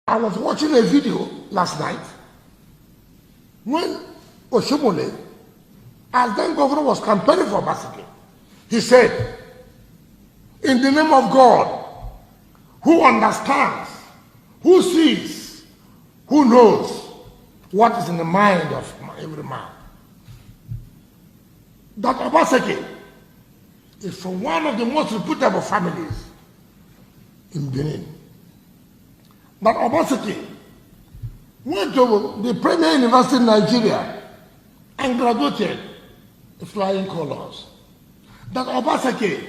I was watching a video last night when Oshomole, as then governor, was campaigning for Basiki. He said, in the name of God, who understands, who sees, who knows what is in the mind of every man, that Obaseki is from one of the most reputable families in Benin. That Obaseki went to the premier university in Nigeria and graduated with flying colors. That Obaseki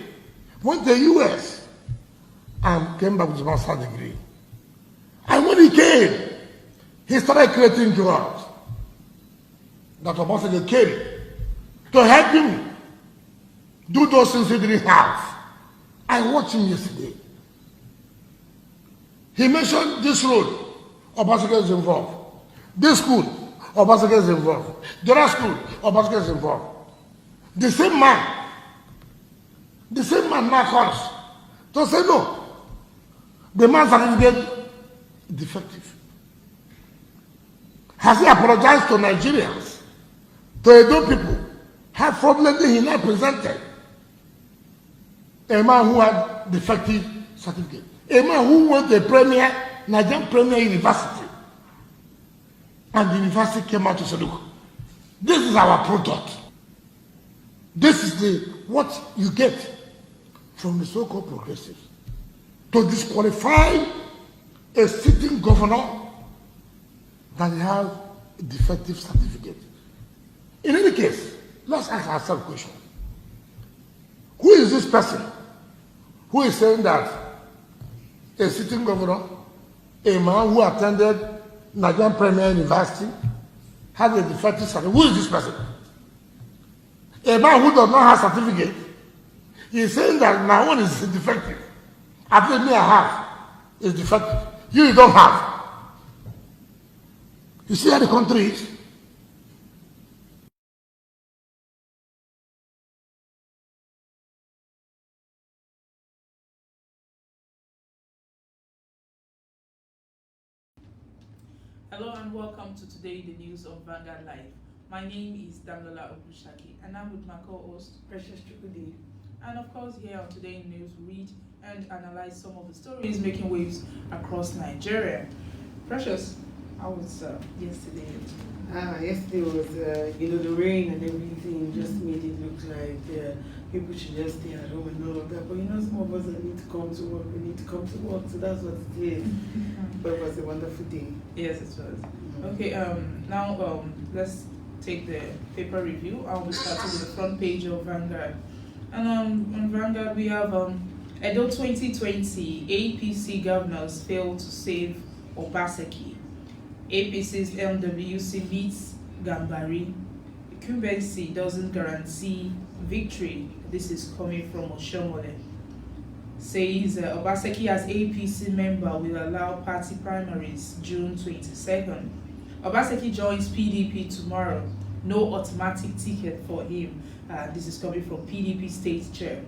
went to the US and came back with a master's degree. And when he came, he started creating jobs. That Obaseki came to help him do those things he didn't have. I watched him yesterday. He mentioned this road, Obaseki is involved. This school, Obaseki is involved. The other school, Obaseki is involved. The same man now comes to say no. The man's certificate is defective. Has he apologized to Nigerians, to Edo people? How fraudulently he now presented a man who had defective certificate. A man who went to a Nigerian premier university. And the university came out to say, look, this is our product. This is what you get from the so-called progressives. To disqualify a sitting governor that he has a defective certificate. In any case, let's ask ourselves a question. Who is this person who is saying that a sitting governor, a man who attended Nigerian Premier University, has a defective certificate? Who is this person? A man who does not have certificate is saying that my own is defective. At least me I have is defective. You don't have. You see how the country is? Hello and welcome to Today the News on Vanguard Live. My name is Damilola Ogushaki and I'm with my co-host Precious Chukudi. And of course here on Today in News we read and analyze some of the stories making waves across Nigeria. Precious, how was yesterday? Yesterday was, the rain and everything just made it look like people should just stay at home and all of that. But some of us need to come to work. We need to come to work, so that's what it is. But it was a wonderful day. Yes, it was. Okay, now let's take the paper review. I'll be starting with the front page of Vanguard. And on Vanguard we have Edo 2020 APC governors fail to save Obaseki. APC's MWC beats Gambari. Incumbency doesn't guarantee victory. This is coming from Oshomole. Says Obaseki as APC member will allow party primaries June 22nd. Obaseki joins PDP tomorrow. No automatic ticket for him. This is coming from PDP state chair.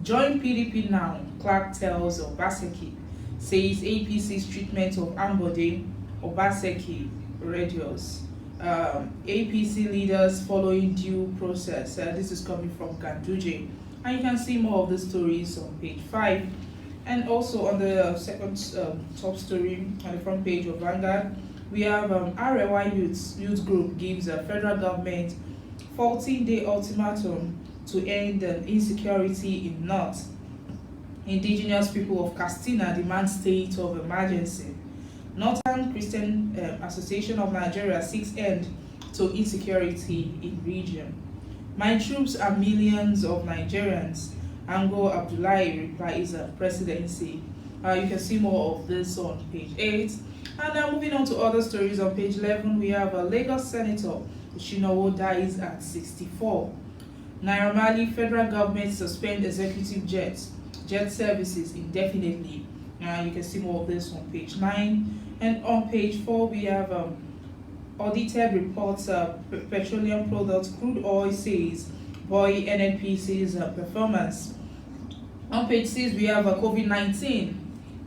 Join PDP now, Clark tells Obaseki. Says APC's treatment of Ambode, Obaseki radios. APC leaders following due process. This is coming from Ganduje. And you can see more of the stories on page 5. And also on the second top story on the front page of Vanguard, we have RLY Youth Group gives a federal government 14-day ultimatum to end insecurity in North. Indigenous people of Castina demand state of emergency. Northern Christian Association of Nigeria seeks end to insecurity in region. My troops are millions of Nigerians. Ango Abdullahi replies presidency. You can see more of this on page 8. And now moving on to other stories on page 11, we have a Lagos Senator Shinowo dies at 64. Naira Marley, federal government suspend executive jet services indefinitely. You can see more of this on page 9. And on page 4, we have audited reports of petroleum products, crude oil says, boy NNPC's performance. On page 6, we have COVID-19.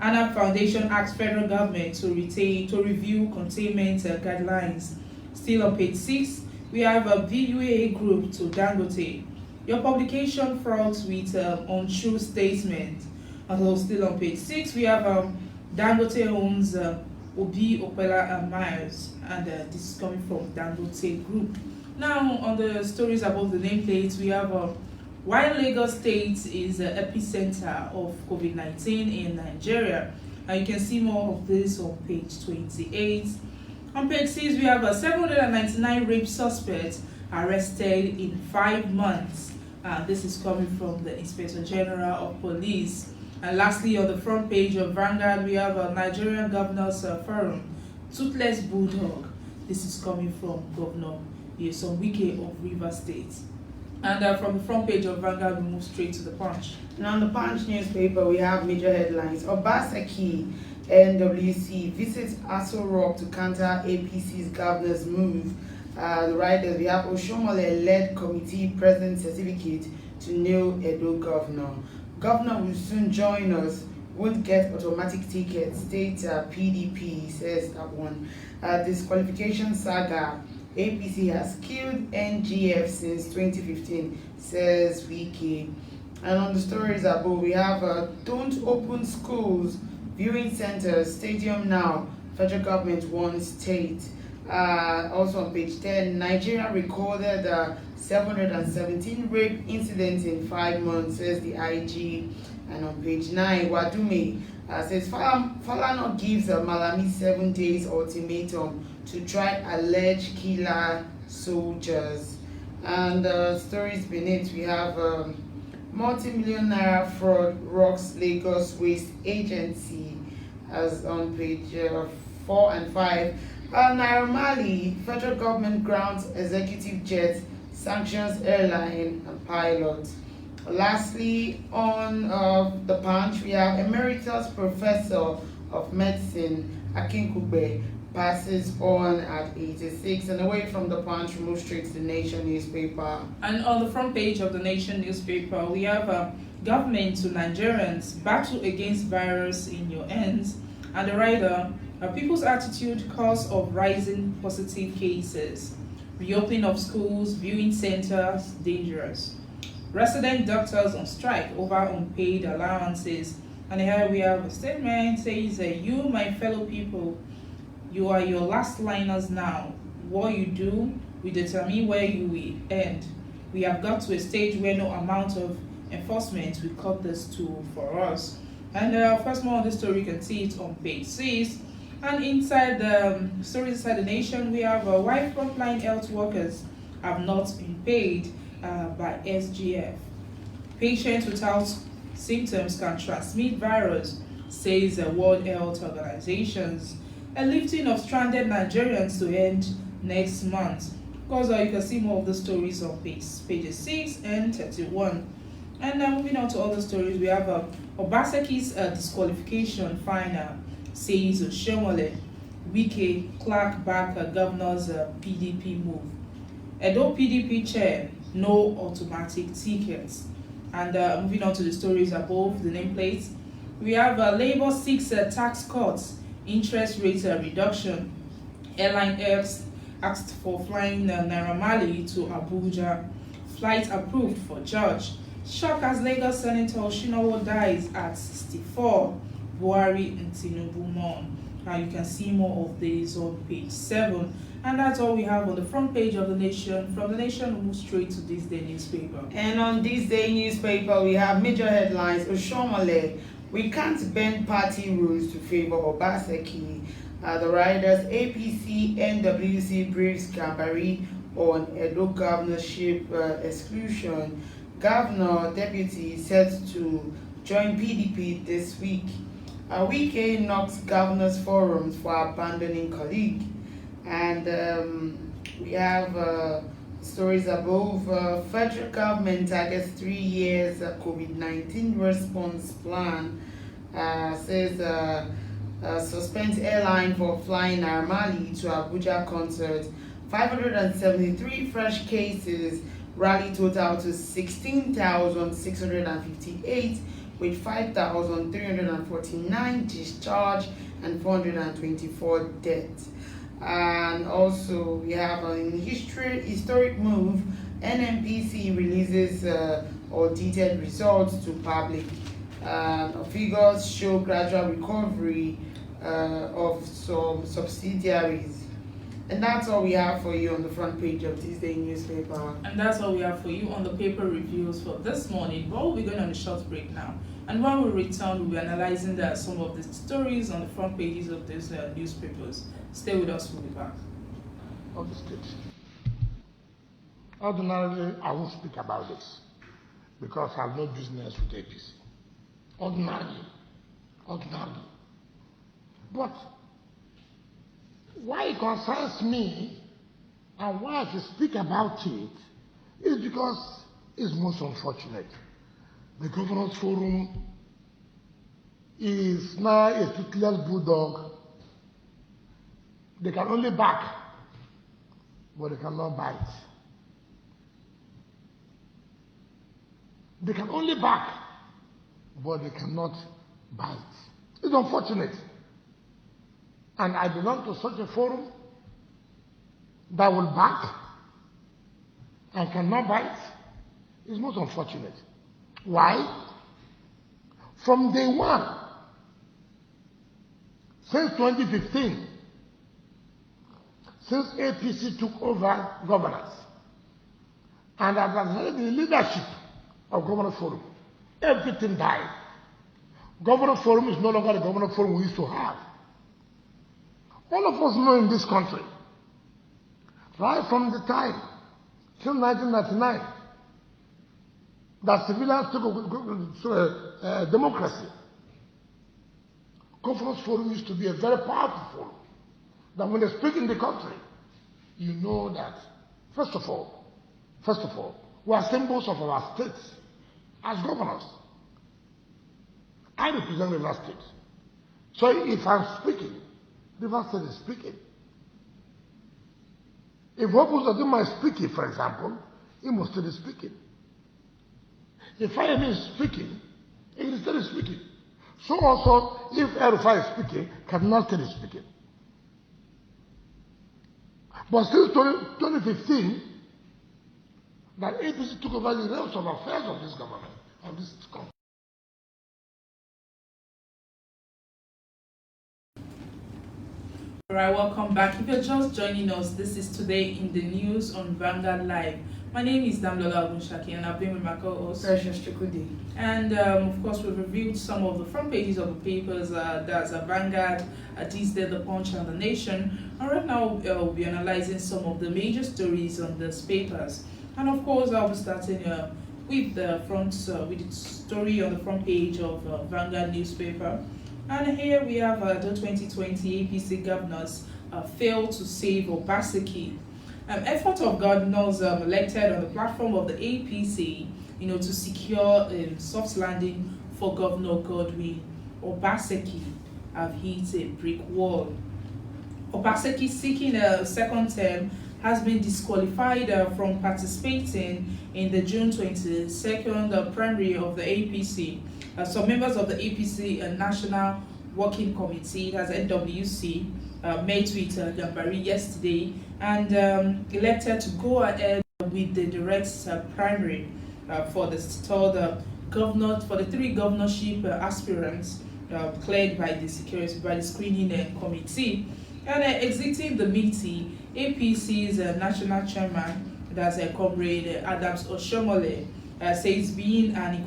ANAP Foundation asks federal government to review containment guidelines. Still on page 6, we have a VUA group to Dangote. Your publication fraught with untrue statement. Also still on page 6, we have Dangote owns Obi Opela and Myers, and this is coming from Dangote Group. Now on the stories above the nameplate, we have while Lagos State is the epicenter of COVID-19 in Nigeria, and you can see more of this on page 28. On page 6, we have 799 rape suspects arrested in 5 months. This is coming from the Inspector General of Police. And lastly, on the front page of Vanguard, we have a Nigerian Governors Forum, toothless bulldog. This is coming from Governor Wike of Rivers State. And from the front page of Vanguard, we move straight to the Punch. And on the Punch newspaper, we have major headlines. Obaseki NWC visits Aso Rock to counter APC's governor's move. The writers, we have Oshomole-led committee present certificate to new Edo governor. Governor will soon join us, won't get automatic tickets, state PDP, says that one. Disqualification saga, APC has killed NGF since 2015, says Wike. And on the stories above, we have don't open schools, viewing centers, stadium now, federal government wants state. Also on page 10, Nigeria recorded 717 rape incidents in 5 months, says the IG. And on page 9, Wadume says Falana gives Malami 7 days ultimatum to try alleged killer soldiers. And stories beneath, we have multi-million naira fraud rocks Lagos Waste Agency, as on page 4 and 5. Naira Marley, federal government grants executive jet, sanctions airline and pilot. Lastly, on the Punch, we have Emeritus Professor of Medicine Akinkugbe passes on at 86. And away from the Punch, we move straight to the Nation newspaper. And on the front page of the Nation newspaper, we have government to Nigerians, battle against virus in your hands. And the writer, people's attitude cause of rising positive cases. Reopening of schools, viewing centers, dangerous. Resident doctors on strike over unpaid allowances. And here we have a statement says, you, my fellow people, you are your last liners now. What you do will determine where you will end. We have got to a stage where no amount of enforcement will cut this tool for us. And first more on this story, you can see it on page 6. And inside the stories inside the Nation, we have why frontline health workers have not been paid by SGF. Patients without symptoms can transmit virus, says the World Health Organization. A lifting of stranded Nigerians to end next month. Of course, you can see more of the stories on pages 6 and 31. And moving on to other stories, we have Obaseki's disqualification final, says Oshomole. Wike Clark back governor's PDP move. Edo PDP chair, no automatic tickets. And moving on to the stories above the nameplates, we have Labour seeks tax cuts, interest rate reduction. Airline asked for flying Naira Marley to Abuja. Flight approved for George. Shock as Lagos Senator Shinawo dies at 64. Buhari and Tinubu mourn. Now you can see more of this on page 7. And that's all we have on the front page of the Nation. From the Nation, we move straight to This Day newspaper. And on This Day newspaper, we have major headlines. Oshomole, we can't bend party rules to favor Obaseki. The riders APC NWC briefs Gambari on Edo governorship exclusion. Governor deputy set to join PDP this week. Wike knocks governors forums for abandoning colleague. And we have stories above. Federal government targets 3 years COVID-19 response plan. Says suspends airline for flying Naira Marley to Abuja concert. 573 fresh cases, rally total to 16,658. with 5,349 discharged and 424 deaths. And also we have an historic move. NMPC releases audited results to public. Figures show gradual recovery of some subsidiaries. And that's all we have for you on the front page of this day newspaper. And that's all we have for you on the paper reviews for this morning. But we'll be going on a short break now. And when we return, we'll be analyzing some of the stories on the front pages of these newspapers. Stay with us, we'll be back. Of the state. Ordinarily, I won't speak about this because I have no business with APC. Ordinarily. But why it concerns me and why I should speak about it is because it's most unfortunate. The Governors Forum is now a toothless bulldog. They can only bark, but they cannot bite. They can only bark, but they cannot bite. It's unfortunate. And I belong to such a forum that will bark and cannot bite. It's most unfortunate. Why? From day one, since 2015, since APC took over governance, and as I had the leadership of Governors Forum, everything died. Governors Forum is no longer the Governors Forum we used to have. All of us know in this country, right from the time till 1999, that civilians took over democracy. Governors Forum used to be a very powerful forum. That when they speak in the country, you know that, first of all, we are symbols of our states as governors. I represent the Rivers State. So if I'm speaking, Rivers State is speaking. If Opus Aduma is speaking, for example, Imo State is speaking. If IME is speaking, English State is speaking. So also, if Erufai is speaking, Kaduna State is speaking. But since 2015, that APC took over the realms of affairs of this government, of this country. All right, welcome back. If you're just joining us, this is Today in the News on Vanguard Live. My name is Damlola Ogunshaki, and I've been with my co-host. And of course, we've reviewed some of the front pages of the papers. That's Vanguard, This Day, The Punch, and The Nation. And right now, we'll be analyzing some of the major stories on these papers. And of course, I'll be starting with the story on the front page of Vanguard newspaper. And here we have the 2020 APC governors failed to save Obaseki. Effort of governors elected on the platform of the APC, to secure soft landing for Governor Godwin Obaseki have hit a brick wall. Obaseki, seeking a second term, has been disqualified from participating in the June 22nd primary of the APC. Some members of the APC National Working Committee, that's NWC, met with Gambari yesterday and elected to go ahead with the direct primary for the three governorship aspirants cleared by the screening committee. And exiting the meeting, APC's national chairman, that's Comrade Adams Oshomole, says being an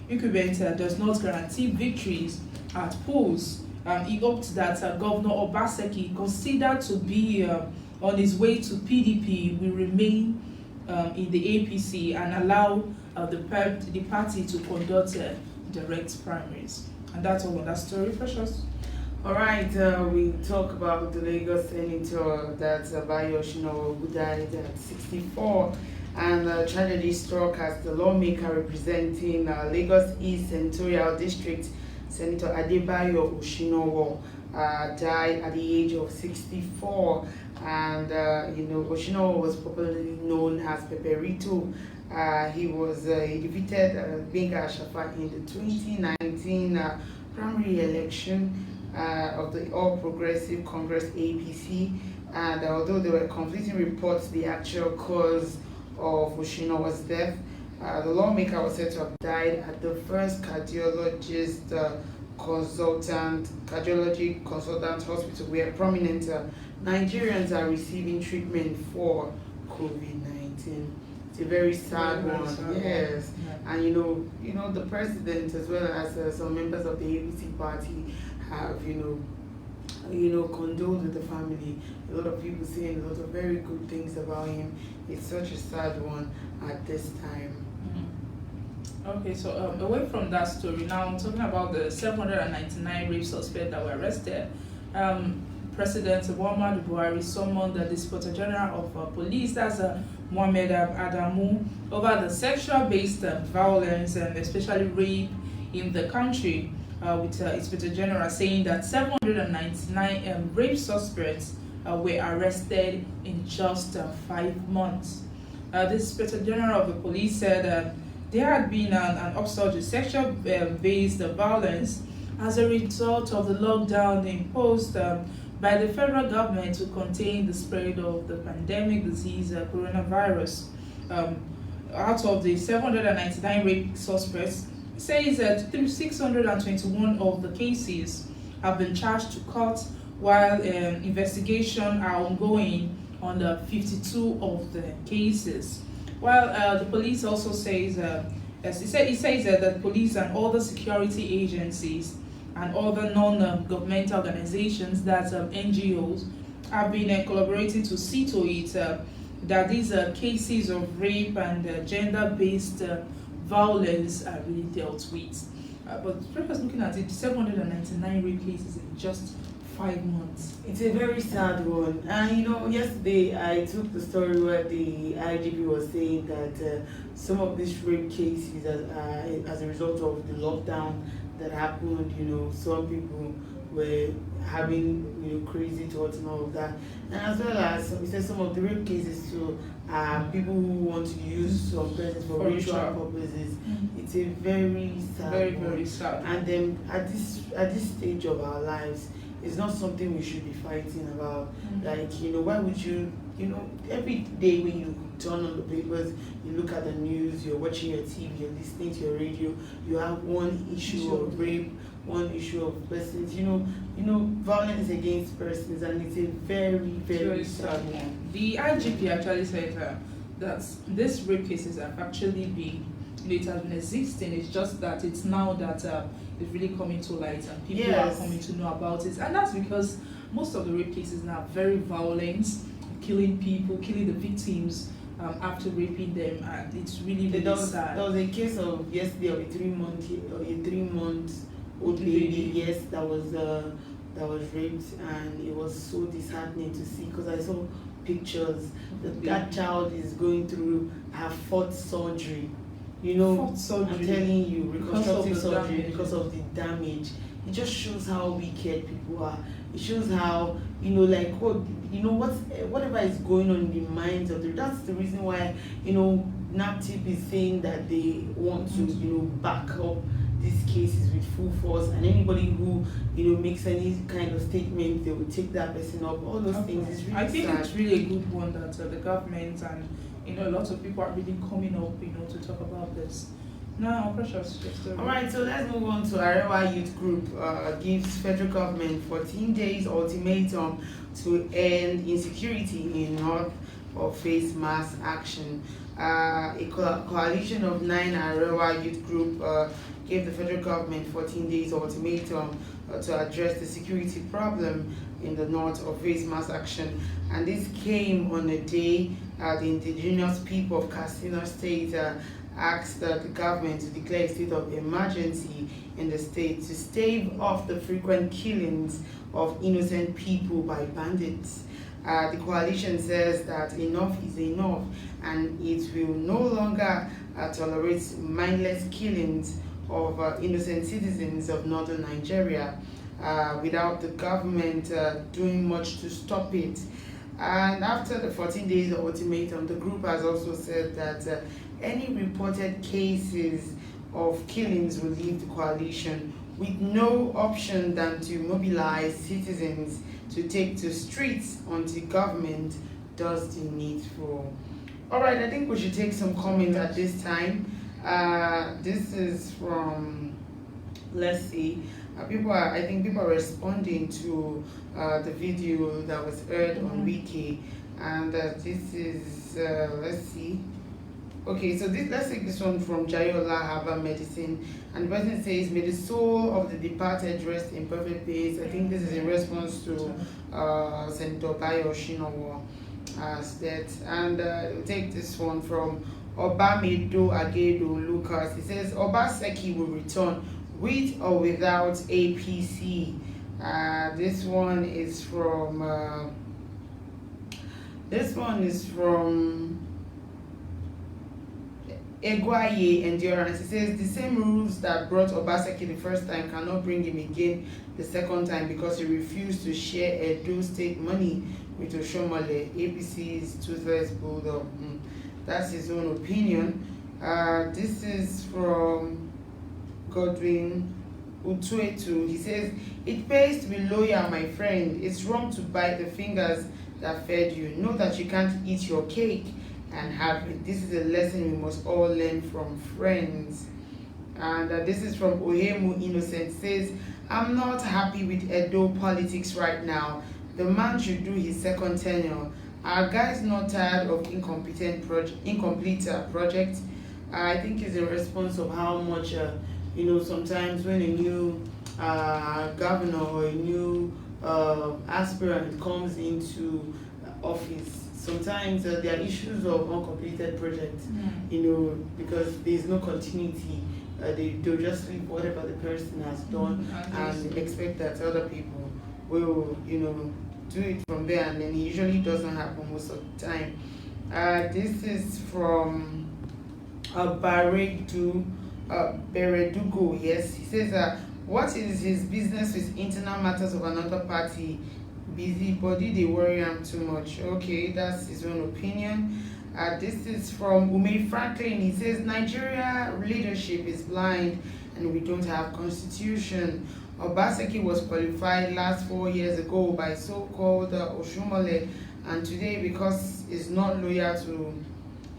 incumbent does not guarantee victories at polls. He hoped that Governor Obaseki, considered to be on his way to PDP, will remain in the APC and allow the party to conduct direct primaries. And that's all on that story, Precious. All right, we talk about the Lagos Senator, that's Bayo Oshinowo, who died at 64. And tragedy struck as the lawmaker representing Lagos East Senatorial District, Senator Adebayo Oshinowo, died at the age of 64. And Oshino was popularly known as Peperito. He defeated Benga Ashafa in the 2019 primary election of the All Progressive Congress APC. And although there were conflicting reports, the actual cause of Oshino's death, the lawmaker was said to have died at the first cardiology consultant hospital where prominent Nigerians are receiving treatment for COVID-19. It's a very sad one, yes. Yeah. And the president as well as some members of the ABC party have condoled with the family. A lot of people saying a lot of very good things about him. It's such a sad one at this time. Okay, so away from that story, now I'm talking about the 799 rape suspects that were arrested. President Muhammadu Buhari summoned the Inspector General of Police, that's Mohammed Adamu, over the sexual-based violence and especially rape in the country, with Inspector General saying that 799 rape suspects were arrested in just 5 months. The Inspector General of the Police said there had been an upsurge in sexual-based violence as a result of the lockdown imposed by the federal government to contain the spread of the pandemic disease, coronavirus. Out of the 799 rape suspects, says that 621 of the cases have been charged to court, while investigations are ongoing on the 52 of the cases. While the police also says, he says that the police and other security agencies and other non-governmental organizations, that NGOs, have been collaborating to see to it that these cases of rape and gender-based violence are really dealt with. But just looking at it, 799 rape cases in just 5 months. It's a very sad one. And yesterday I took the story where the IGP was saying that some of these rape cases as a result of the lockdown that happened, some people were having crazy thoughts and all of that. And as well as he said, some of the rape cases too are people who want to use some persons for ritual purposes. It's a very sad very sad. And then at this stage of our lives, it's not something we should be fighting about. Like, why would you, every day when you turn on the papers, you look at the news, you're watching your TV, you're listening to your radio, you have one issue of rape, one issue of persons, violence against persons, and it's a very, very sad one. The IGP actually said that these rape cases have actually been, it has been existing, it's just that it's now that it's really coming to light and people are coming to know about it. And that's because most of the rape cases now are very violent, killing people, killing the victims after raping them, and it's really, really sad. There was a case of yesterday of a 3-month old baby, yes, that was raped, and it was so disheartening to see, because I saw pictures that child is going through her 4th surgery. I'm telling you, reconstructive surgery because of the damage. It just shows how wicked people are. It shows how, whatever is going on in the minds of that's the reason why, NAPTIP is saying that they want to, back up these cases with full force, and anybody who, makes any kind of statement, they will take that person up. All those things is really I think sad. It's really a good one that the government and a lot of people are really coming up, to talk about this. Now, Precious. All right, so let's move on to Arewa Youth Group. Gives federal government 14 days ultimatum to end insecurity in North or face mass action. A coalition of 9 Arewa Youth Group gave the federal government 14 days ultimatum to address the security problem in the North or face mass action. And this came on a day the indigenous people of Katsina State asked the government to declare a state of emergency in the state to stave off the frequent killings of innocent people by bandits. The coalition says that enough is enough, and it will no longer tolerate mindless killings of innocent citizens of northern Nigeria. without the government doing much to stop it. And after the 14 days ultimatum, the group has also said that any reported cases of killings will leave the coalition with no option than to mobilize citizens to take to streets until government does the needful. All right, I think we should take some comment at this time. This is from, let's see, I think people are responding to the video that was aired on Wike, and this is, let's see. Okay, so let's take this one from Jayola Herbal Medicine, and the person says, "May the soul of the departed rest in perfect peace." I think this is in response to Senator Bayo Shinowa's death. And we'll take this one from Obamedo Agedo Lucas. He says, "Obaseki will return with or without APC." This one is from Egwaye Endurance. He says the same rules that brought Obaseki the first time cannot bring him again the second time because he refused to share Edo State money with Oshomole, APC's toothless bulldog. That's his own opinion. This is from Godwin Utuetu. He says, "It pays to be loyal, my friend. It's wrong to bite the fingers that fed you. Know that you can't eat your cake and have it. This is a lesson we must all learn from friends." And this is from Ohemu Innocent. Says, "I'm not happy with Edo politics right now. The man should do his second tenure. Our guy's not tired of incomplete projects." I think it's a response of how much sometimes when a new governor or a new aspirant comes into office, sometimes there are issues of uncompleted projects, because there's no continuity. They'll just leave whatever the person has done and expect that other people will, do it from there, and then it usually doesn't happen most of the time. This is from Beredugo. Yes, he says, "What is his business with internal matters of another party? Busybody, they worry him too much." Okay, that's his own opinion. This is from Ume Franklin. He says, "Nigeria leadership is blind and we don't have constitution. Obaseki was qualified last 4 years ago by so-called Oshomole, and today, because he's not loyal to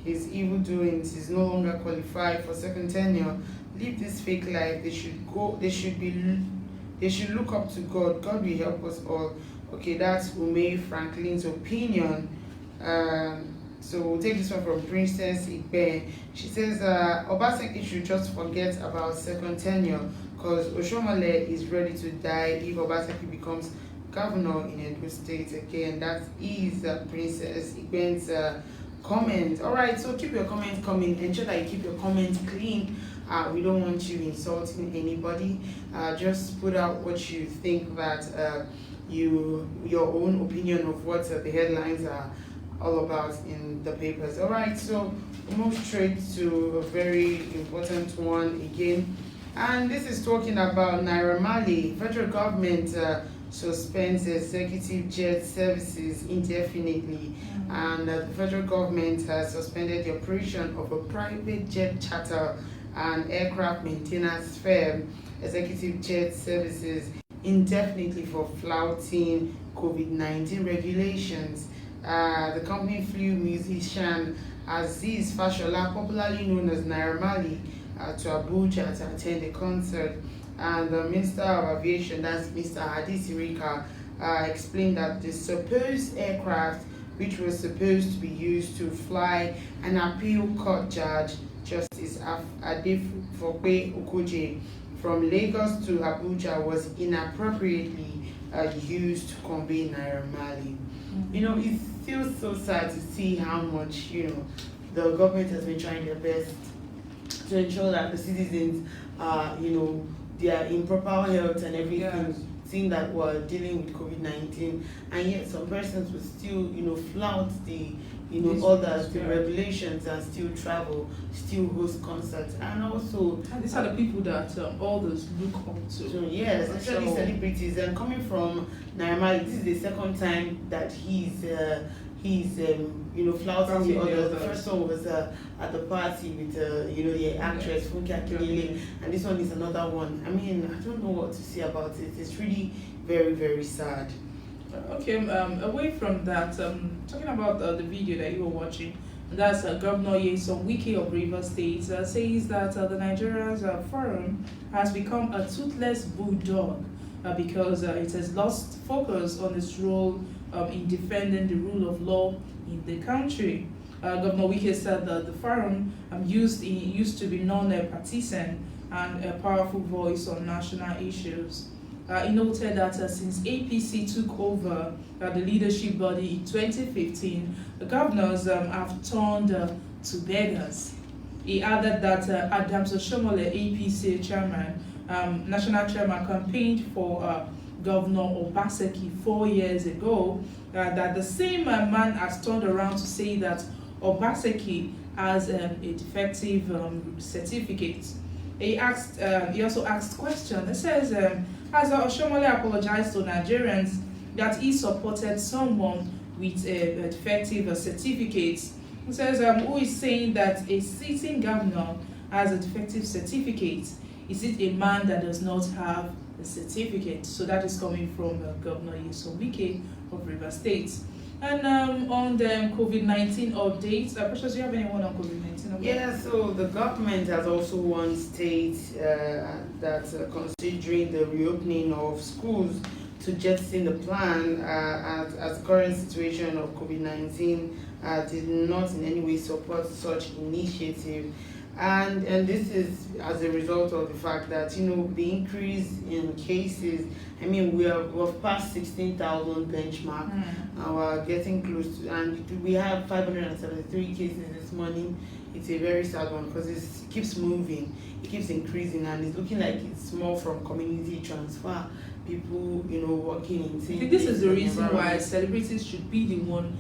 his evil doings, he's no longer qualified for second tenure. Live this fake life. They should look up to God. God will help us all." Okay, that's Ume Franklin's opinion. So we'll take this one from Princess Igbe. She says, "Obaseki should just forget about second tenure because Oshomole is ready to die if Obaseki becomes governor in Edo State again." That is Princess Igbe's comment. All right, so keep your comments coming. Ensure that you keep your comments clean. We don't want you insulting anybody. Just put out what you think that your own opinion of what the headlines are all about in the papers. All right, so we move straight to a very important one again, and this is talking about Naira Marley. Federal government suspends executive jet services indefinitely, and the federal government has suspended the operation of a private jet charter and aircraft maintenance firm, executive jet services, indefinitely for flouting COVID-19 regulations. The company flew musician Aziz Fashola, popularly known as Naira Marley, to Abuja to attend a concert. And the Minister of Aviation, that's Mr. Hadi Sirika, explained that the supposed aircraft, which was supposed to be used to fly an appeal court judge, Justice Adefope Okoje, from Lagos to Abuja, was inappropriately used to convey Naira Marley. It feels so sad to see how much, the government has been trying their best to ensure that the citizens are, they are in proper health and everything, seeing that we're dealing with COVID-19, and yet some persons will still, flout the, others, the regulations, and still travel, still host concerts, and also. And these are the people that others look up to. So yes, especially celebrities. And coming from Naira, this is the second time that he's flouting the others. The first one was at the party with the actress Funke Akindele, and this one is another one. I mean, I don't know what to say about it. It's really very, very sad. Okay, away from that, talking about the video that you were watching, that's Governor Wike of Rivers State says that the Nigeria's forum has become a toothless bulldog because it has lost focus on its role in defending the rule of law in the country. Governor Wike said that the forum used to be non-partisan and a powerful voice on national issues. He noted that since APC took over the leadership body in 2015, the governors have turned to beggars. He added that Adams Oshomole, APC chairman, national chairman, campaigned for Governor Obaseki 4 years ago, that the same man has turned around to say that Obaseki has a defective certificate. He also asked question. It says, has Oshomole apologized to Nigerians that he supported someone with a defective certificate? He says, who is saying that a sitting governor has a defective certificate? Is it a man that does not have a certificate? So that is coming from Governor Wike of Rivers State. And on the COVID-19 updates, Precious, do you have anyone on COVID-19? Yeah, so the government has also warned states that considering the reopening of schools to jettison the plan as current situation of COVID-19 did not in any way support such initiative. And this is as a result of the fact that, the increase in cases, I mean, we've passed 16,000 benchmark, and we're getting close to, and we have 573 cases this morning. It's a very sad one because it keeps moving, it keeps increasing, and it's looking like it's more from community transfer. People, working in. I think this is the reason why celebrities should be the one,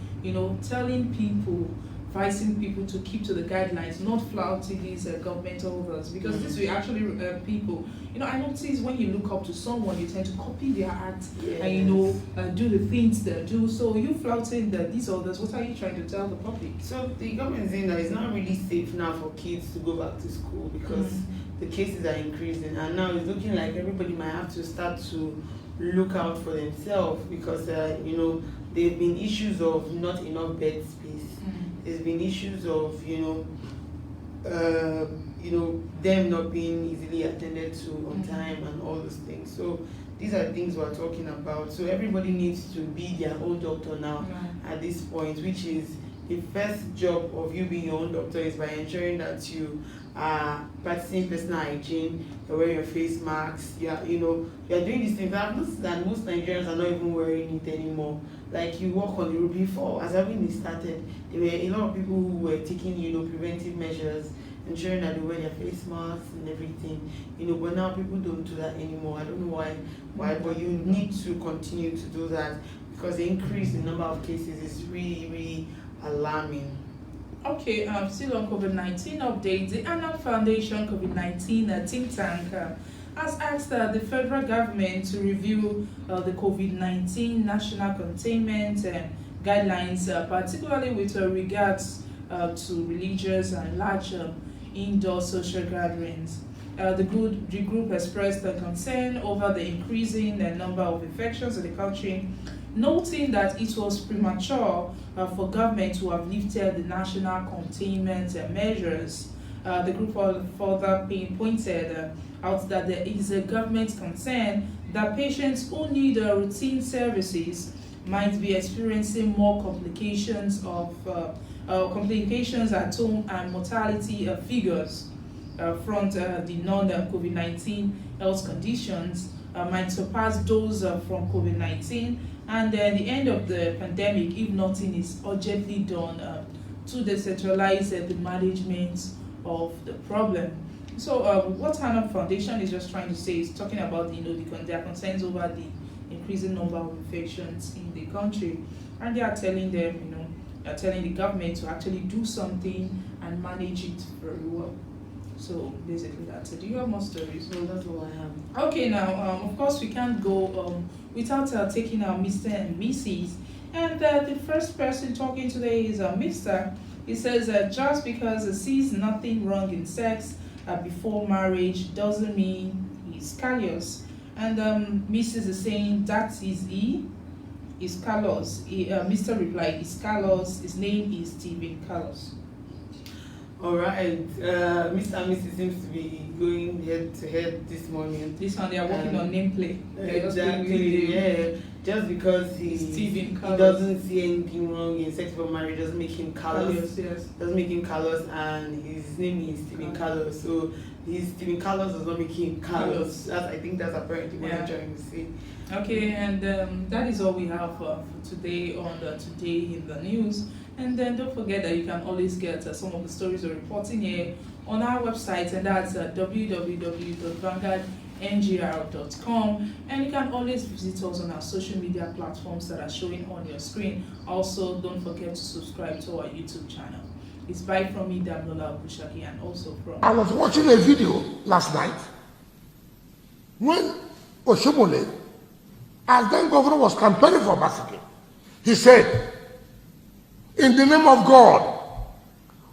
telling people, advising people to keep to the guidelines, not flouting these governmental orders, because this will actually people. I notice when you look up to someone, you tend to copy their act and do the things they do. So you flouting these orders. What are you trying to tell the public? So the government is saying that it's not really safe now for kids to go back to school because the cases are increasing, and now it's looking like everybody might have to start to look out for themselves because there have been issues of not enough bed space. There's been issues of them not being easily attended to on time and all those things. So these are things we're talking about. So everybody needs to be their own doctor now at this point, which is the first job of you being your own doctor is by ensuring that you are practicing personal hygiene, you're wearing your face masks, you're doing these things. I've noticed that most Nigerians are not even wearing it anymore. Like you walk on the road before, as everything started, there were a lot of people who were taking, preventive measures, ensuring that they wear their face masks and everything. But now people don't do that anymore. I don't know why, but you need to continue to do that because the increase in number of cases is really, really alarming. Okay, still on COVID-19 updates, the Anna Foundation COVID-19 think tank has asked the federal government to review the COVID-19 national containment guidelines, particularly with regards to religious and large indoor social gatherings. The group expressed concern over the increasing number of infections in the country, noting that it was premature for government to have lifted the national containment measures. The group further pointed out that there is a government concern that patients who need routine services might be experiencing more complications at home, and mortality figures from the non-COVID-19 health conditions might surpass those from COVID-19, and the end of the pandemic if nothing is urgently done to decentralize the management of the problem. So what Hannah Foundation is just trying to say is talking about their concerns over the increasing number of infections in the country, and they are telling them They're telling the government to actually do something and manage it very well. So basically that's it. Do you have more stories? No, that's all I have. Okay, now of course we can't go without taking our Mr. and Mrs. And the first person talking today is Mr. He says just because he sees nothing wrong in sex before marriage doesn't mean he's callous. And Mrs. is saying that is he. Is Carlos. Mr. replied, is Carlos. His name is Stephen Carlos. All right, Mr. and Mrs. seems to be going head to head this morning. This one, they are working on nameplate. Exactly, yeah. Just because he doesn't see anything wrong in sex before marriage doesn't make him callous. Yes. Doesn't make him callous, and his name is Stephen Carlos. So his Stephen Carlos does not make him callous. I think that's apparently what I'm trying to say. Okay, and that is all we have for today on the Today in the News. And then don't forget that you can always get some of the stories we're reporting here on our website, and that's www.vanguardngr.com. And you can always visit us on our social media platforms that are showing on your screen. Also, don't forget to subscribe to our YouTube channel. It's bye from me, Damlola Bushaki, and also from... I was watching a video last night when Oshomole, as then governor, was campaigning for Basike. He said, in the name of God,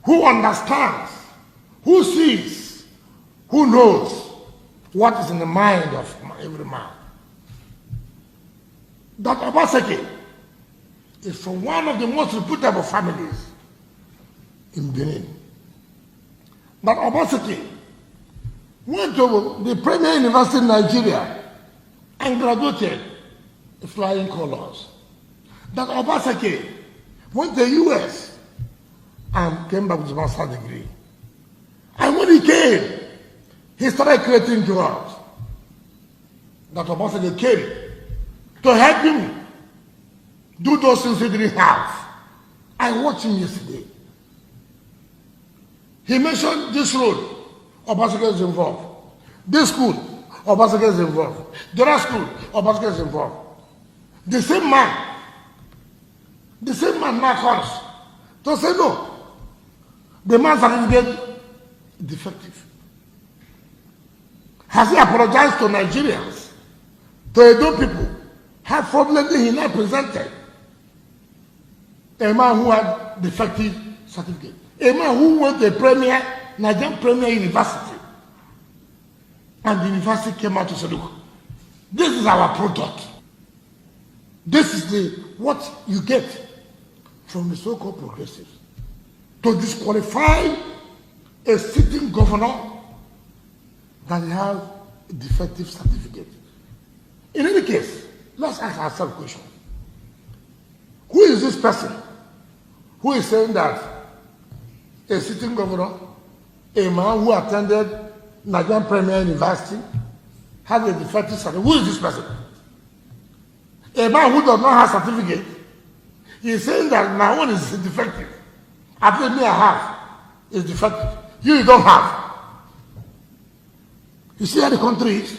who understands, who sees, who knows what is in the mind of every man, that Obaseki is from one of the most reputable families in Benin. That Obaseki went to the premier university in Nigeria and graduated flying colors. That Obaseki went to the US and came back with his master's degree. And when he came, he started creating jobs. That Obaseki came to help him do those things he didn't have. I watched him yesterday. He mentioned this road, Obaseki is involved. This school, Obaseki is involved. The other school, Obaseki is involved. The same man now comes to say no. The man's certificate is defective. Has he apologized to Nigerians, to EDO people, how fraudulently he now presented a man who had defective certificate, a man who went to a Nigerian premier university, and the university came out to say, look, this is our product. This is what you get from the so-called progressives to disqualify a sitting governor that has a defective certificate. In any case, let's ask ourselves a question. Who is this person who is saying that a sitting governor, a man who attended Nigerian Premier University, has a defective certificate? Who is this person? A man who does not have certificate is saying that my own is defective. At least me I have is defective. You don't have. You see how the country is?